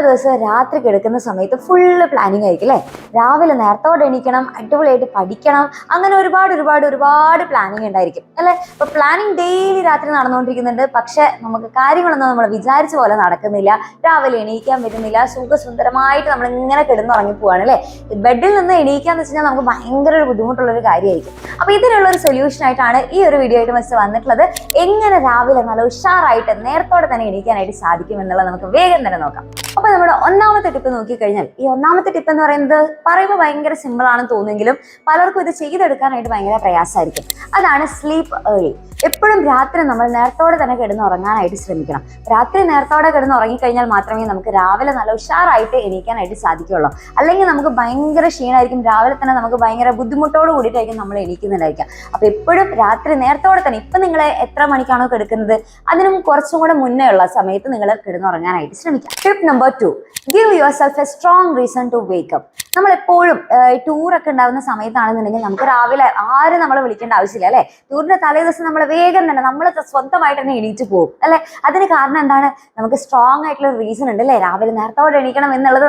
ദിവസവും രാത്രി കിടക്കുന്ന സമയത്ത് ഫുള്ള് പ്ലാനിങ് ആയിരിക്കും അല്ലേ? രാവിലെ നേരത്തോടെ എണീക്കണം, അടിപൊളിയായിട്ട് പഠിക്കണം, അങ്ങനെ ഒരുപാട് പ്ലാനിങ് ഉണ്ടായിരിക്കും അല്ലേ? അപ്പൊ പ്ലാനിങ് ഡെയിലി രാത്രി നടന്നുകൊണ്ടിരിക്കുന്നുണ്ട്. പക്ഷെ നമുക്ക് കാര്യങ്ങളൊന്നും നമ്മൾ വിചാരിച്ച പോലെ നടക്കുന്നില്ല. രാവിലെ എണീക്കാൻ പറ്റുന്നില്ല. സുഖസുന്ദരമായിട്ട് നമ്മൾ ഇങ്ങനെ കിടന്നുറങ്ങി പോവാണ് അല്ലേ? ബെഡിൽ നിന്ന് എണീക്കാന്ന് വെച്ച് കഴിഞ്ഞാൽ നമുക്ക് ഭയങ്കര ഒരു ബുദ്ധിമുട്ടുള്ള ഒരു കാര്യമായിരിക്കും. അപ്പൊ ഇതിനുള്ള ഒരു സൊല്യൂഷൻ ആയിട്ടാണ് ഈ ഒരു വീഡിയോ ആയിട്ട് മിസ്റ്റർ വന്നിട്ടുള്ളത്. എങ്ങനെ രാവിലെ നല്ല ഉഷാറായിട്ട് നേരത്തോടെ തന്നെ എണീക്കാനായിട്ട് സാധിക്കും എന്നുള്ളത് നമുക്ക് വേഗം തന്നെ നോക്കാം. അപ്പൊ നമ്മുടെ ഒന്നാമത്തെ ടിപ്പ് നോക്കിക്കഴിഞ്ഞാൽ, ഈ ഒന്നാമത്തെ ടിപ്പ് എന്ന് പറയുന്നത് പറയുമ്പോൾ ഭയങ്കര സിമ്പിൾ ആണെന്ന് തോന്നുമെങ്കിലും പലർക്കും ഇത് ചെയ്തെടുക്കാനായിട്ട് ഭയങ്കര പ്രയാസമായിരിക്കും. അതാണ് സ്ലീപ്പ് ഏർലി. എപ്പോഴും രാത്രി നമ്മൾ നേരത്തോടെ തന്നെ കിടന്നുറങ്ങാനായിട്ട് ശ്രമിക്കണം. രാത്രി നേരത്തോടെ കിടന്നുറങ്ങിക്കഴിഞ്ഞാൽ മാത്രമേ നമുക്ക് രാവിലെ നല്ല ഉഷാറായിട്ട് എണീക്കാനായിട്ട് സാധിക്കുകയുള്ളൂ. അല്ലെങ്കിൽ നമുക്ക് ഭയങ്കര ക്ഷീണമായിരിക്കും. രാവിലെ തന്നെ നമുക്ക് ഭയങ്കര ബുദ്ധിമുട്ടോട് കൂടിയിട്ടായിരിക്കും നമ്മൾ എണീക്കുന്നുണ്ടായിരിക്കാം. അപ്പൊ എപ്പോഴും രാത്രി നേരത്തോടെ തന്നെ, ഇപ്പൊ നിങ്ങൾ എത്ര മണിക്കാണോ കിടക്കുന്നത് അതിനും കുറച്ചും കൂടെ മുന്നേ ഉള്ള സമയത്ത് നിങ്ങൾ കിടന്നുറങ്ങാനായിട്ട് ശ്രമിക്കാം. Tip number 2, give yourself a strong reason to wake up. നമ്മൾ എപ്പോഴും ടൂറൊക്കെ ഉണ്ടാകുന്ന സമയത്താണെന്നുണ്ടെങ്കിൽ നമുക്ക് രാവിലെ ആരും നമ്മളെ വിളിക്കേണ്ട ആവശ്യമില്ല അല്ലെ? ടൂറിന്റെ തലേ ദിവസം നമ്മൾ വേഗം തന്നെ നമ്മൾ സ്വന്തമായിട്ട് തന്നെ എണീറ്റ് പോകും അല്ലെ? അതിന് കാരണം എന്താണ്? നമുക്ക് സ്ട്രോങ് ആയിട്ടുള്ള റീസൺ ഉണ്ട് അല്ലെ? രാവിലെ നേരത്തോടെ എണീക്കണം എന്നുള്ളത്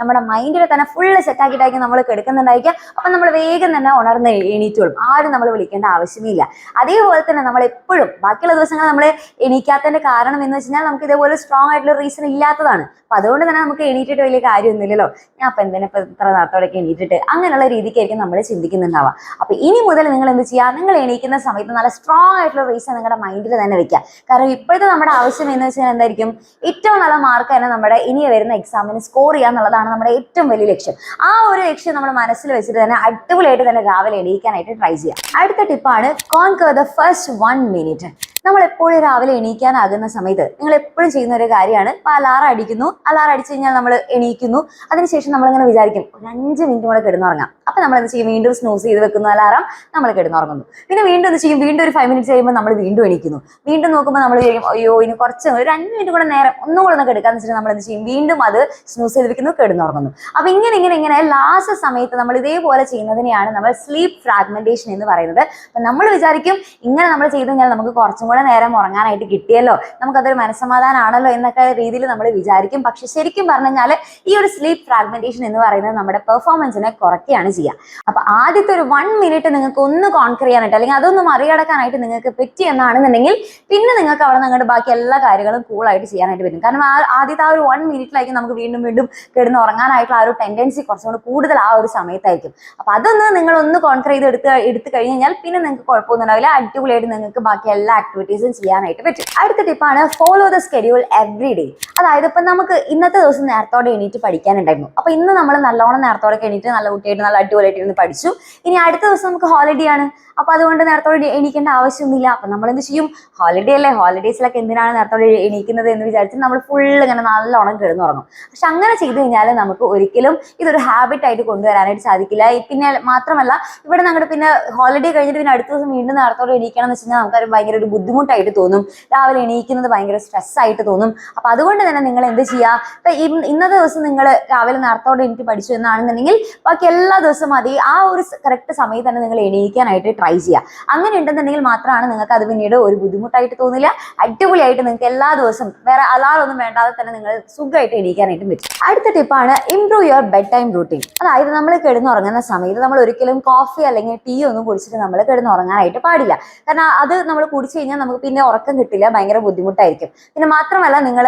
നമ്മുടെ മൈൻഡിൽ തന്നെ ഫുള്ള് സെറ്റ് ആക്കിയിട്ടായിരിക്കും നമ്മൾ കിടക്കുന്നുണ്ടായിരിക്കുക. അപ്പൊ നമ്മൾ വേഗം തന്നെ ഉണർന്ന് എണീറ്റോളും. ആരും നമ്മൾ വിളിക്കേണ്ട ആവശ്യമില്ല. അതേപോലെ തന്നെ നമ്മൾ എപ്പോഴും ബാക്കിയുള്ള ദിവസങ്ങൾ നമ്മൾ എണീക്കാത്തതിന്റെ കാരണം എന്ന് വെച്ച് കഴിഞ്ഞാൽ നമുക്ക് ഇതേപോലെ സ്ട്രോങ് ആയിട്ടുള്ള റീസൺ ഇല്ലാത്തതാണ്. അപ്പൊ അതുകൊണ്ട് തന്നെ നമുക്ക് എണീറ്റിട്ട് വലിയ കാര്യമൊന്നുമില്ലല്ലോ, ഞാൻ അപ്പൊ എന്തിനാ ഇത്ര നേരത്തോടൊക്കെ എണീറ്റിട്ട്, അങ്ങനെയുള്ള രീതിക്കായിരിക്കും നമ്മൾ ചിന്തിക്കുന്നുണ്ടാവുക. അപ്പൊ ഇനി മുതൽ നിങ്ങൾ എന്ത് ചെയ്യുക? നിങ്ങൾ എണീക്കുന്ന സമയത്ത് നല്ല സ്ട്രോങ് ആയിട്ടുള്ള റീസൺ നിങ്ങളുടെ മൈൻഡിൽ തന്നെ വെക്കുക. കാരണം ഇപ്പോഴത്തെ നമ്മുടെ ആവശ്യം എന്ന് വെച്ചാൽ എന്തായിരിക്കും? ഏറ്റവും നല്ല മാർക്ക് തന്നെ നമ്മുടെ ഇനി വരുന്ന എക്സാമിന് സ്കോർ ചെയ്യുക എന്നുള്ളതാണ് നമ്മുടെ ഏറ്റവും വലിയ ലക്ഷ്യം. ആ ഒരു ലക്ഷ്യം നമ്മൾ മനസ്സിൽ വെച്ചിട്ട് തന്നെ അടിപൊളിയായിട്ട് തന്നെ രാവിലെ എണീക്കാനായിട്ട് ട്രൈ ചെയ്യാം. അടുത്ത ടിപ്പാണ് കോൺകർ ദ ഫസ്റ്റ് 1 മിനിറ്റ്. നമ്മൾ എപ്പോഴും രാവിലെ എണീക്കാനാകുന്ന സമയത്ത് നിങ്ങൾ എപ്പോഴും ചെയ്യുന്ന ഒരു കാര്യമാണ്, ഇപ്പൊ അലാറം അടിക്കുന്നു, അലാറം അടിച്ചു കഴിഞ്ഞാൽ നമ്മൾ എണീക്കുന്നു. അതിനുശേഷം നമ്മളിങ്ങനെ വിചാരിക്കും ഒരു 5 മിനിറ്റ് കൂടെ കിടന്നുറങ്ങാം. അപ്പൊ നമ്മൾ എന്ത് ചെയ്യും? വീണ്ടും സ്നൂസ് ചെയ്ത് വെക്കുന്നു അലാറം, നമ്മൾ കിടന്നുറങ്ങുന്നു. പിന്നെ വീണ്ടും എന്ത് ചെയ്യും? വീണ്ടും ഒരു 5 മിനിറ്റ്സ് കഴിയുമ്പോൾ നമ്മൾ വീണ്ടും എണീക്കുന്നു. വീണ്ടും നോക്കുമ്പോൾ നമ്മൾ ചെയ്യും അയ്യോ ഇനി ഒരു 5 മിനിറ്റ് കൂടെ നേരം ഒന്നും കൂടെ ഒന്ന് കിടക്കാന്ന് വെച്ചിട്ട് നമ്മൾ എന്ത് ചെയ്യും? വീണ്ടും അത് സ്നൂസ് ചെയ്ത് വെക്കുന്നു, കിടന്നുറങ്ങുന്നു. അപ്പൊ ഇങ്ങനെ ലാസ്റ്റ് സമയത്ത് നമ്മൾ ഇതേപോലെ ചെയ്യുന്നതിനെയാണ് നമ്മൾ സ്ലീപ്പ് ഫ്രാഗ്മെന്റേഷൻ എന്ന് പറയുന്നത്. അപ്പൊ നമ്മൾ വിചാരിക്കും ഇങ്ങനെ നമ്മൾ ചെയ്ത് കഴിഞ്ഞാൽ നമുക്ക് കുറച്ചും കൂടെ നേരം ഉറങ്ങാനായിട്ട് കിട്ടിയല്ലോ, നമുക്കതൊരു മനസ്സമാധാനമാണല്ലോ എന്നൊക്കെ രീതിയിൽ നമ്മൾ വിചാരിക്കും. പക്ഷെ ശരിക്കും പറഞ്ഞു കഴിഞ്ഞാൽ ഈ ഒരു സ്ലീപ്പ് ഫ്രാഗ്മെന്റേഷൻ എന്ന് പറയുന്നത് നമ്മുടെ പെർഫോമൻസിനെ കുറയ്ക്കുകയാണ് ചെയ്യുക. അപ്പൊ ആദ്യത്തെ ഒരു 1 മിനിറ്റ് നിങ്ങൾക്ക് ഒന്ന് കോൺകർ ചെയ്യാനായിട്ട് അല്ലെങ്കിൽ അതൊന്ന് മറികടക്കാനായിട്ട് നിങ്ങൾക്ക് പറ്റി എന്നാണെന്നുണ്ടെങ്കിൽ പിന്നെ നിങ്ങൾക്ക് അവിടെ നിങ്ങളുടെ ബാക്കി എല്ലാ കാര്യങ്ങളും കൂളായിട്ട് ചെയ്യാനായിട്ട് പറ്റും. കാരണം ആദ്യത്തെ ആ ഒരു 1 മിനിറ്റിലായിരിക്കും നമുക്ക് വീണ്ടും കിടന്ന് ഉറങ്ങാനായിട്ടുള്ള ആ ഒരു ടെൻഡൻസി കുറച്ചും കൂടി കൂടുതൽ ആ ഒരു സമയത്തായിരിക്കും. അപ്പൊ അതൊന്ന് നിങ്ങൾ ഒന്ന് കോൺകർ ചെയ്ത് എടുത്തു കഴിഞ്ഞാൽ പിന്നെ നിങ്ങൾക്ക് കുഴപ്പമൊന്നും ഉണ്ടാവില്ല. അടിപൊളിയായിട്ട് നിങ്ങൾക്ക് ബാക്കി എല്ലാ ആക്ടിവിറ്റീസും ചെയ്യാനായിട്ട് പറ്റും. അടുത്ത ടിപ്പാണ് follow the schedule every day. അതായത് ഇപ്പൊ നമുക്ക് ഇന്നത്തെ ദിവസം നേരത്തോടെ എണീറ്റ് പഠിക്കാനുണ്ടായിരുന്നു. അപ്പൊ ഇന്ന് നമ്മൾ നല്ലോണം നേരത്തോടെ എണീറ്റ് നല്ല കുട്ടിയായിട്ട് നല്ല അടിപൊളിയായിട്ട് ഇരുന്ന് പഠിച്ചു. ഇനി അടുത്ത ദിവസം നമുക്ക് ഹോളിഡേ ആണ്. അപ്പൊ അതുകൊണ്ട് നേരത്തോടെ എണീക്കേണ്ട ആവശ്യമൊന്നുമില്ല. അപ്പൊ നമ്മൾ എന്ത് ചെയ്യും? ഹോളിഡേ അല്ലേ, ഹോളിഡേസിലൊക്കെ എന്തിനാണ് നേരത്തോടെ എണീക്കുന്നത് എന്ന് വിചാരിച്ച് നമ്മൾ ഫുള്ള് ഇങ്ങനെ നല്ലോണം കിടന്നുറങ്ങും. പക്ഷെ അങ്ങനെ ചെയ്തു കഴിഞ്ഞാൽ നമുക്ക് ഒരിക്കലും ഇതൊരു ഹാബിറ്റ് ആയിട്ട് കൊണ്ടുവരാനായിട്ട് സാധിക്കില്ല. പിന്നെ മാത്രമല്ല ഇവിടെ ഞങ്ങളുടെ പിന്നെ ഹോളിഡേ കഴിഞ്ഞിട്ട് പിന്നെ അടുത്ത ദിവസം വീണ്ടും നേരത്തോടെ എണീക്കണം എന്ന് വെച്ച് കഴിഞ്ഞാൽ നമുക്ക് ഭയങ്കര ഒരു ബുദ്ധിമുട്ടായിട്ട് തോന്നും. രാവിലെ എണീക്കുന്നത് ഭയങ്കര സ്ട്രെസ് ആയിട്ട് തോന്നും. അപ്പൊ അതുകൊണ്ട് തന്നെ നിങ്ങൾ എന്ത് ചെയ്യുക? ഇപ്പൊ ഇന്നത്തെ ദിവസം നിങ്ങൾ രാവിലെ നേരത്തോടെ എണീറ്റ് പഠിച്ചു എന്നാണെന്നുണ്ടെങ്കിൽ ബാക്കി എല്ലാ ദിവസവും മതി ആ ഒരു കറക്റ്റ് സമയത്ത് തന്നെ നിങ്ങൾ എണീക്കാനായിട്ട് ട്രൈ ചെയ്യുക. അങ്ങനെ ഉണ്ടെന്നുണ്ടെങ്കിൽ മാത്രമാണ് നിങ്ങൾക്ക് അത് പിന്നീട് ഒരു ബുദ്ധിമുട്ടായിട്ട് തോന്നില്ല. അടിപൊളിയായിട്ട് നിങ്ങൾക്ക് എല്ലാ ദിവസവും വേറെ അലാറം ഒന്നും വേണ്ടാതെ തന്നെ നിങ്ങൾ സുഖമായിട്ട് എണീക്കാനായിട്ട് പറ്റും. അടുത്ത ടിപ്പാണ് improve your bed time routine. അതായത് നമ്മൾ കിടന്നുറങ്ങുന്ന സമയത്ത് നമ്മൾ ഒരിക്കലും കോഫി അല്ലെങ്കിൽ ടീ ഒന്നും കുടിച്ചിട്ട് നമ്മൾ കിടന്നുറങ്ങാനായിട്ട് പാടില്ല. കാരണം അത് നമ്മൾ കുടിച്ചു കഴിഞ്ഞാൽ നമുക്ക് പിന്നെ ഉറക്കം കിട്ടില്ല, ഭയങ്കര ബുദ്ധിമുട്ടായിരിക്കും. പിന്നെ മാത്രമല്ല നിങ്ങൾ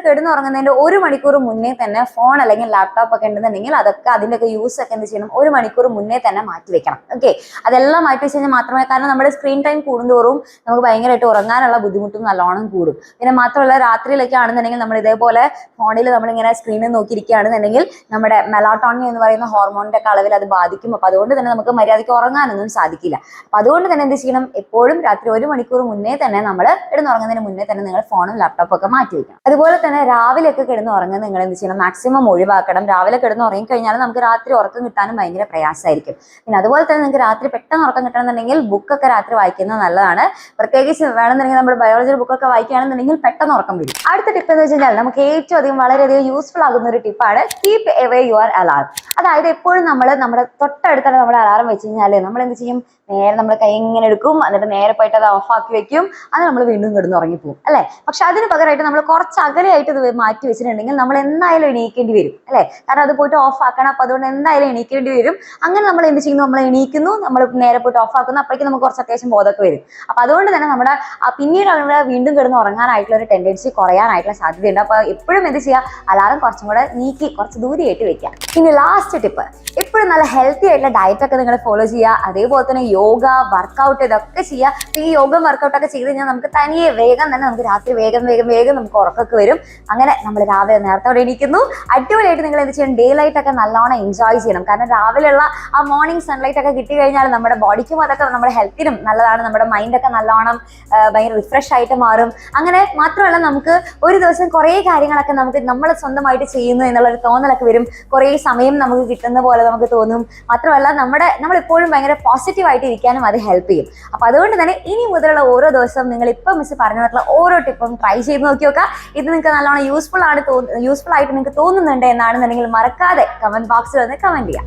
കിടന്നുറങ്ങുന്നതിന്റെ 1 മണിക്കൂർ മുന്നേ തന്നെ ഫോൺ അല്ലെങ്കിൽ ലാപ്ടോപ്പ് ഒക്കെ ഉണ്ടെന്നുണ്ടെങ്കിൽ അതൊക്കെ അതിൻ്റെയൊക്കെ യൂസ് ഒക്കെ എന്ത് ചെയ്യണം? 1 മണിക്കൂർ മുന്നേ തന്നെ മാറ്റി വെക്കണം. ഓക്കെ, അതെല്ലാം മാറ്റി വെച്ച് കഴിഞ്ഞാൽ മാത്രമേ, കാരണം നമ്മുടെ സ്ക്രീൻ ടൈം കൂടുന്തോറും നമുക്ക് ഭയങ്കരമായിട്ട് ഉറങ്ങാനുള്ള ബുദ്ധിമുട്ടും നല്ലോണം കൂടും. പിന്നെ മാത്രമല്ല രാത്രിയിലൊക്കെ ആണെന്നുണ്ടെങ്കിൽ നമ്മൾ ഇതേപോലെ ഫോണിൽ നമ്മളിങ്ങനെ സ്ക്രീനിൽ നോക്കിയിരിക്കുകയാണെന്നുണ്ടെങ്കിൽ നമ്മുടെ മെലാട്ടോണിൻ എന്ന് പറയുന്ന ഹോർമോണിന്റെ അളവിൽ അത് ബാധിക്കും. അപ്പൊ അതുകൊണ്ട് തന്നെ നമുക്ക് മര്യാദയ്ക്ക് ഉറങ്ങാനൊന്നും സാധിക്കില്ല. അപ്പൊ അതുകൊണ്ട് തന്നെ എന്ത് ചെയ്യണം? എപ്പോഴും രാത്രി 1 മണിക്കൂർ മുന്നേ തന്നെ നമ്മൾ കിടന്നുറങ്ങുന്നതിന് മുന്നേ തന്നെ നിങ്ങൾ ഫോണും ലാപ്ടോപ്പും ഒക്കെ മാറ്റി വെക്കണം. അതുപോലെ തന്നെ രാവിലെയൊക്കെ കിടന്നുറങ്ങുന്നത് നിങ്ങൾ എന്ത് ചെയ്യണം? മാക്സിമം ഒഴിവാക്കണം. രാവിലെ കിടന്നുറങ്ങി കഴിഞ്ഞാൽ നമുക്ക് രാത്രി ഉറക്കം കിട്ടാനും ഭയങ്കര പ്രയാസമായിരിക്കും. പിന്നെ അതുപോലെ തന്നെ നിങ്ങൾക്ക് രാത്രി പെട്ടെന്ന് ഉറക്കം കിട്ടണമെന്നുണ്ടെങ്കിൽ ബുക്കൊക്കെ രാത്രി വായിക്കുന്നത് നല്ലതാണ്. പ്രത്യേകിച്ച് വേണമെന്നുണ്ടെങ്കിൽ നമ്മൾ ബയോളജി ബുക്കൊക്കെ വായിക്കുകയാണെന്നുണ്ടെങ്കിൽ പെട്ടെന്ന് ഉറക്കം വരും. അടുത്ത ടിപ്പ് എന്ന് വെച്ച് കഴിഞ്ഞാൽ നമുക്ക് ഏറ്റവും അധികം വളരെയധികം യൂസ്ഫുൾ ആകുന്ന ഒരു ടിപ്പാണ് കീപ് എവേ യുവർ അലാറം. അതായത് എപ്പോഴും നമ്മൾ നമ്മുടെ തൊട്ടടുത്താണ് നമ്മുടെ അലാറം വെച്ച് കഴിഞ്ഞാൽ നമ്മൾ എന്ത് ചെയ്യും? നേരെ നമ്മൾ കൈ ഇങ്ങനെ എടുക്കും, എന്നിട്ട് നേരെ പോയിട്ട് അത് ഓഫാക്കി വെക്കും, അത് നമ്മൾ വീണ്ടും കിടന്ന് ഉറങ്ങിപ്പോകും അല്ലെ. പക്ഷെ അതിന് പകരമായിട്ട് നമ്മൾ കുറച്ച് അകലെയായിട്ട് ഇത് മാറ്റി വെച്ചിട്ടുണ്ടെങ്കിൽ നമ്മൾ എന്തായാലും എണീക്കേണ്ടി വരും അല്ലെ. കാരണം അത് പോയിട്ട് ഓഫ് ആക്കണം, അപ്പൊ അതുകൊണ്ട് എന്തായാലും എണീക്കേണ്ടി വരും. അങ്ങനെ നമ്മൾ എന്ത് ചെയ്യുന്നു, നമ്മൾ എണീക്കുന്നു, നമ്മൾ നേരെ പോയിട്ട് ഓഫ് ആക്കുന്നു, അപ്പോഴേക്കും നമുക്ക് കുറച്ച് അത്യാവശ്യം ബോധമൊക്കെ വരും. അപ്പൊ അതുകൊണ്ട് തന്നെ നമ്മുടെ പിന്നീട് അങ്ങനെ വീണ്ടും കിടന്ന് ഉറങ്ങാനായിട്ടുള്ള ഒരു ടെൻഡൻസി കുറയാനായിട്ടുള്ള സാധ്യതയുണ്ട്. അപ്പൊ എപ്പോഴും എന്ത് ചെയ്യുക, അലാറം കുറച്ചും കൂടെ നീക്കി കുറച്ച് ദൂരെയായിട്ട് വെക്കാം. ഇനി ലാസ്റ്റ് ടിപ്പ്, എപ്പോഴും നല്ല ഹെൽത്തി ആയിട്ടുള്ള ഡയറ്റ് ഒക്കെ നിങ്ങൾ ഫോളോ ചെയ്യുക. അതേപോലെ തന്നെ യോഗ, വർക്കൗട്ട് ഇതൊക്കെ ചെയ്യുക. ഈ യോഗ വർക്കൗട്ട് ഒക്കെ ചെയ്ത് കഴിഞ്ഞാൽ നമുക്ക് തനിയെ വേഗം തന്നെ നമുക്ക് രാത്രി വേഗം നമുക്ക് ഉറക്കമൊക്കെ വരും. അങ്ങനെ നമ്മൾ രാവിലെ നേരത്തോടെ എണീക്കുന്നു. അടിപൊളിയായിട്ട് നിങ്ങൾ എന്ത് ചെയ്യണം, ഡേ ലൈറ്റ് ഒക്കെ നല്ലോണം എൻജോയ് ചെയ്യണം. കാരണം രാവിലെയുള്ള ആ മോർണിംഗ് സൺലൈറ്റ് ഒക്കെ കിട്ടി കഴിഞ്ഞാൽ നമ്മുടെ ബോഡിക്കും അതൊക്കെ നമ്മുടെ ഹെൽത്തിനും നല്ലതാണ്. നമ്മുടെ മൈൻഡൊക്കെ നല്ലോണം ഭയങ്കര റിഫ്രഷ് ആയിട്ട് മാറും. അങ്ങനെ മാത്രമല്ല, നമുക്ക് ഒരു ദിവസം കുറേ കാര്യങ്ങളൊക്കെ നമുക്ക് നമ്മൾ സ്വന്തമായിട്ട് ചെയ്യുന്നു എന്നുള്ളൊരു തോന്നലൊക്കെ വരും. കുറേ സമയം നമുക്ക് കിട്ടുന്ന പോലെ നമുക്ക് തോന്നും. മാത്രമല്ല നമ്മളെപ്പോഴും ഭയങ്കര പോസിറ്റീവായിട്ട് ഇരിക്കാനും അത് ഹെൽപ്പ് ചെയ്യും. അപ്പൊ അതുകൊണ്ട് തന്നെ ഇനി മുതലുള്ള ഓരോ ദിവസവും നിങ്ങൾ ഇപ്പം മിസ് പറഞ്ഞു തന്നിട്ടുള്ള ഓരോ ടിപ്പും ട്രൈ ചെയ്ത് നോക്കി നോക്കുക. ഇത് നിങ്ങൾക്ക് നല്ലോണം യൂസ്ഫുൾ ആയിട്ട് നിങ്ങൾക്ക് തോന്നുന്നുണ്ട് എന്നാണെന്നുണ്ടെങ്കിൽ മറക്കാതെ കമന്റ് ബോക്സിൽ വന്ന് കമന്റ് ചെയ്യാം.